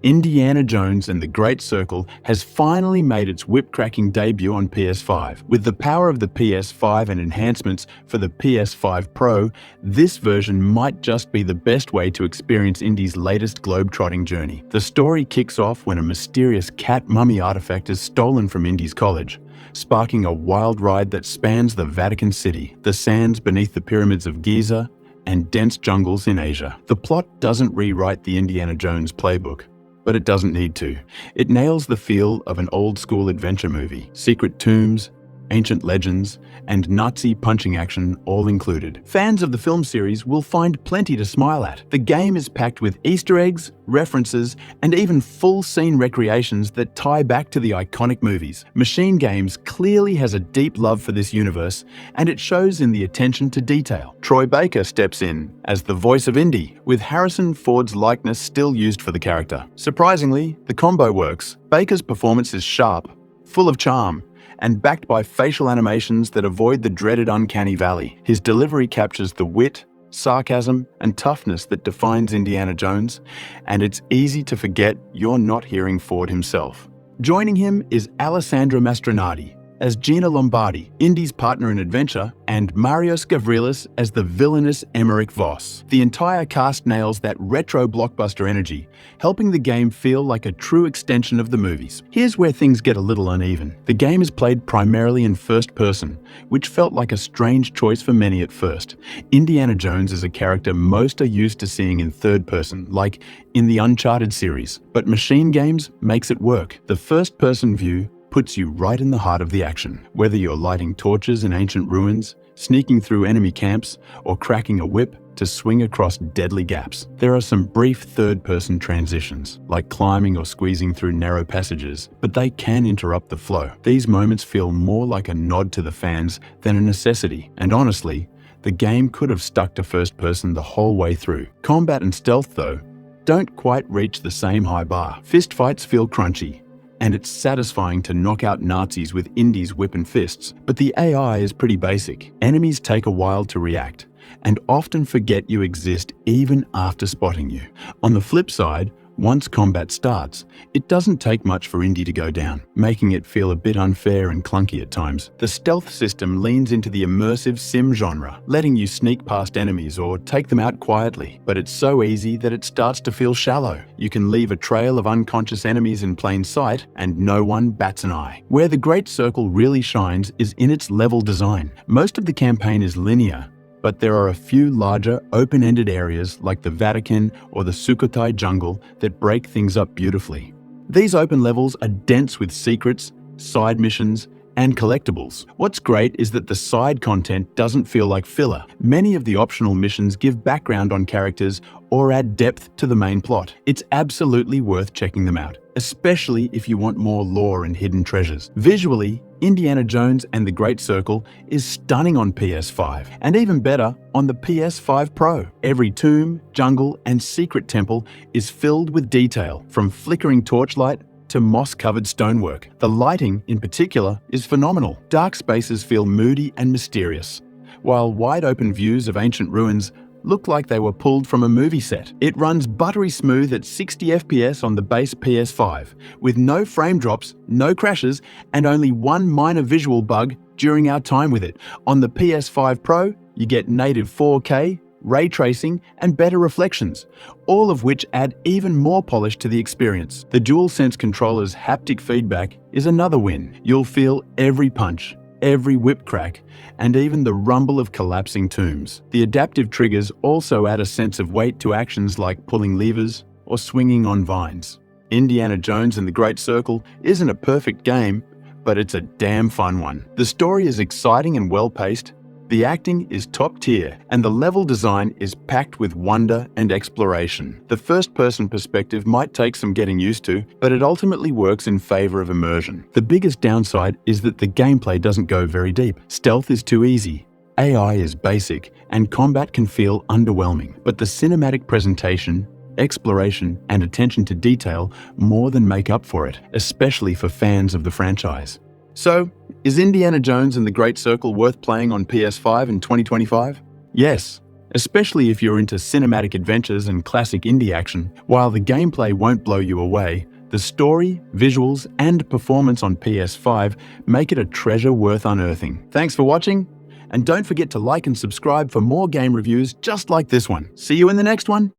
Indiana Jones and the Great Circle has finally made its whip-cracking debut on PS5. With the power of the PS5 and enhancements for the PS5 Pro, this version might just be the best way to experience Indy's latest globe-trotting journey. The story kicks off when a mysterious cat mummy artifact is stolen from Indy's college, sparking a wild ride that spans the Vatican City, the sands beneath the pyramids of Giza, and dense jungles in Asia. The plot doesn't rewrite the Indiana Jones playbook, but it doesn't need to. It nails the feel of an old-school adventure movie. Secret tombs, ancient legends, and Nazi punching action all included. Fans of the film series will find plenty to smile at. The game is packed with Easter eggs, references, and even full-scene recreations that tie back to the iconic movies. MachineGames clearly has a deep love for this universe, and it shows in the attention to detail. Troy Baker steps in as the voice of Indy, with Harrison Ford's likeness still used for the character. Surprisingly, the combo works. Baker's performance is sharp, full of charm, and backed by facial animations that avoid the dreaded uncanny valley. His delivery captures the wit, sarcasm, and toughness that defines Indiana Jones, and it's easy to forget you're not hearing Ford himself. Joining him is Alessandra Mastronardi as Gina Lombardi, Indy's partner in adventure, and Marios Gavrilis as the villainous Emmerich Voss. The entire cast nails that retro blockbuster energy, helping the game feel like a true extension of the movies. Here's where things get a little uneven. The game is played primarily in first person, which felt like a strange choice for many at first. Indiana Jones is a character most are used to seeing in third person, like in the Uncharted series, but MachineGames makes it work. The first person view puts you right in the heart of the action. Whether you're lighting torches in ancient ruins, sneaking through enemy camps, or cracking a whip to swing across deadly gaps. There are some brief third-person transitions, like climbing or squeezing through narrow passages, but they can interrupt the flow. These moments feel more like a nod to the fans than a necessity, and honestly, the game could have stuck to first person the whole way through. Combat and stealth, though, don't quite reach the same high bar. Fistfights feel crunchy, and it's satisfying to knock out Nazis with Indy's whip and fists, but the AI is pretty basic. Enemies take a while to react, and often forget you exist even after spotting you. On the flip side, once combat starts, it doesn't take much for Indy to go down, making it feel a bit unfair and clunky at times. The stealth system leans into the immersive sim genre, letting you sneak past enemies or take them out quietly, but it's so easy that it starts to feel shallow. You can leave a trail of unconscious enemies in plain sight, and no one bats an eye. Where the Great Circle really shines is in its level design. Most of the campaign is linear, but there are a few larger, open-ended areas like the Vatican or the Sukhothai jungle that break things up beautifully. These open levels are dense with secrets, side missions, and collectibles. What's great is that the side content doesn't feel like filler. Many of the optional missions give background on characters or add depth to the main plot. It's absolutely worth checking them out, especially if you want more lore and hidden treasures. Visually, Indiana Jones and the Great Circle is stunning on PS5, and even better on the PS5 Pro. Every tomb, jungle, and secret temple is filled with detail, from flickering torchlight to moss-covered stonework. The lighting, in particular, is phenomenal. Dark spaces feel moody and mysterious, while wide-open views of ancient ruins look like they were pulled from a movie set. It runs buttery smooth at 60 FPS on the base PS5, with no frame drops, no crashes, and only one minor visual bug during our time with it. On the PS5 Pro, you get native 4K, ray tracing, and better reflections, all of which add even more polish to the experience. The DualSense controller's haptic feedback is another win. You'll feel every punch, every whip crack, and even the rumble of collapsing tombs. The adaptive triggers also add a sense of weight to actions like pulling levers or swinging on vines. Indiana Jones and the Great Circle isn't a perfect game, but it's a damn fun one. The story is exciting and well-paced, the acting is top tier, and the level design is packed with wonder and exploration. The first-person perspective might take some getting used to, but it ultimately works in favor of immersion. The biggest downside is that the gameplay doesn't go very deep. Stealth is too easy, AI is basic, and combat can feel underwhelming. But the cinematic presentation, exploration, and attention to detail more than make up for it, especially for fans of the franchise. So, is Indiana Jones and the Great Circle worth playing on PS5 in 2025? Yes, especially if you're into cinematic adventures and classic indie action. While the gameplay won't blow you away, the story, visuals, and performance on PS5 make it a treasure worth unearthing. Thanks for watching, and don't forget to like and subscribe for more game reviews just like this one. See you in the next one!